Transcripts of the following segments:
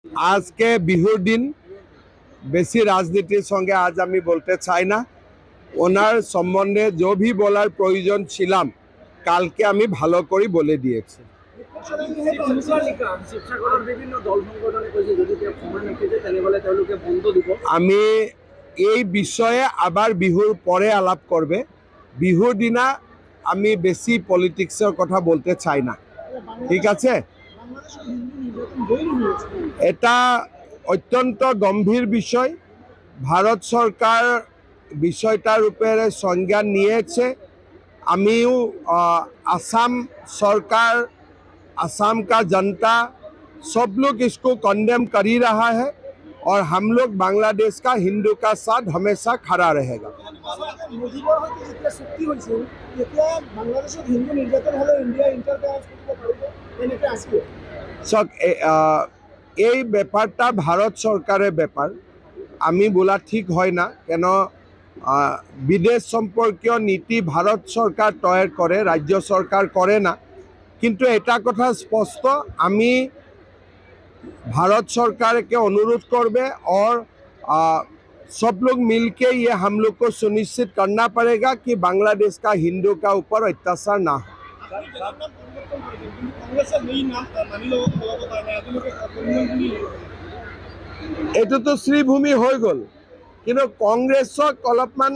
आज के बिहुर दिन बेसी राजनीतिर संगे आज आमी बोलते चाই না। ওনার সম্বন্ধে जो भी বলার প্রয়োজন ছিলাম কালকে আমি ভালো করে বলে দিয়েছি। আমি এই বিষয়ে আবার বিহুর পরে আলাপ করবে। বিহুর দিনা আমি বেশি পলিটিক্সের কথা বলতে চাই না, ঠিক আছে? এটা অত্যন্ত গম্ভীর বিষয়। ভারত সরকার বিষয়টার উপরে সংজ্ঞান নিয়েছে। आमियो असम सरकार, असम का जनता सब लोग इसको कंडेम कर ही रहा है और हम लोग बांग्लादेश का हिंदू का साथ हमेशा खड़ा रहेगा। এই ব্যাপারটা ভারত সরকারের ব্যাপার, আমি বলা ঠিক হয় না, কেন বিদেশ সম্পর্কীয় নীতি ভারত সরকার তৈরি করে, রাজ্য সরকার করে না। কিন্তু এটা কথা স্পষ্ট, আমি भारत सरकार के अनुरोध करबे और सब लोग मिलके ये हम लोग को सुनिश्चित करना पड़ेगा कि बांग्लादेश का हिंदू का ऊपर अत्याचार ना हो। एटो तो श्रीभूमि हो गल, किन्तु कांग्रेसक अलपमान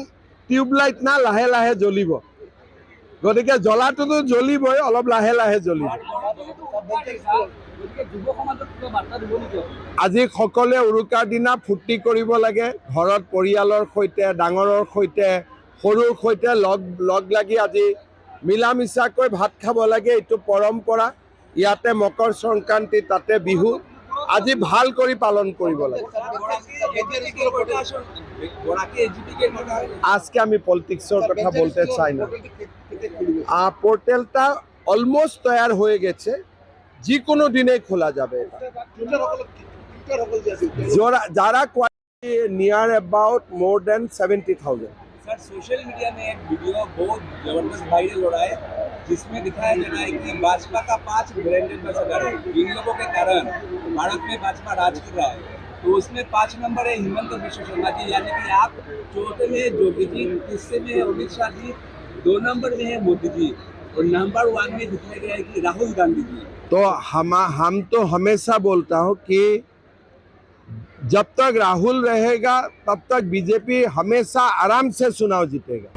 टिউবলাইট ना लाहे लाहे जलिब, गतिके जलाटोतो जलिबই, अलप लाहे लाहे जलिब। আজি সকলে উৰুকাৰ দিনা ফূৰ্তি কৰিব লাগে, ঘৰত পৰিয়ালৰ সৈতে, ডাঙৰৰ সৈতে, সৰুৰ সৈতে লগ লাগি আজি মিলা মিছাকৈ ভাত খাব লাগে। এইটো পৰম্পৰা। ইয়াতে মকৰ সংক্ৰান্তি, তাতে বিহু, আজি ভাল কৰি পালন কৰিব লাগে। আজকে আমি পলিটিক্সের কথা বলতে চাই না। পোর্টালটা অলমোস্ট তৈয়ার হয়ে গেছে, যে কোনো দিনে খোলা যাবে। যারা near about more than 70,000। Sir, social media में एक वीडियो बहुत जबरदस्त वायरल हो रहा है जिसमें दिखाया जा रहा है कि भाजपा का 5 ब्रांड एम्बेसडर है, इन लोगों के कारण भारत में भाजपा राज कर रहा है। तो उसमें 5 नंबर है हिमंत बिश्व शर्मा जी, यानी कि आप चौथे में है योगी जी, तीसरे में है अमित शाह जी, 2 नंबर में है मोदी जी और नंबर 1 में दिखाया गया है कि राहुल गांधी जी। तो हम तो हमेशा बोलता हूँ कि जब तक राहुल रहेगा तब तक बीजेपी हमेशा आराम से चुनाव जीतेगा।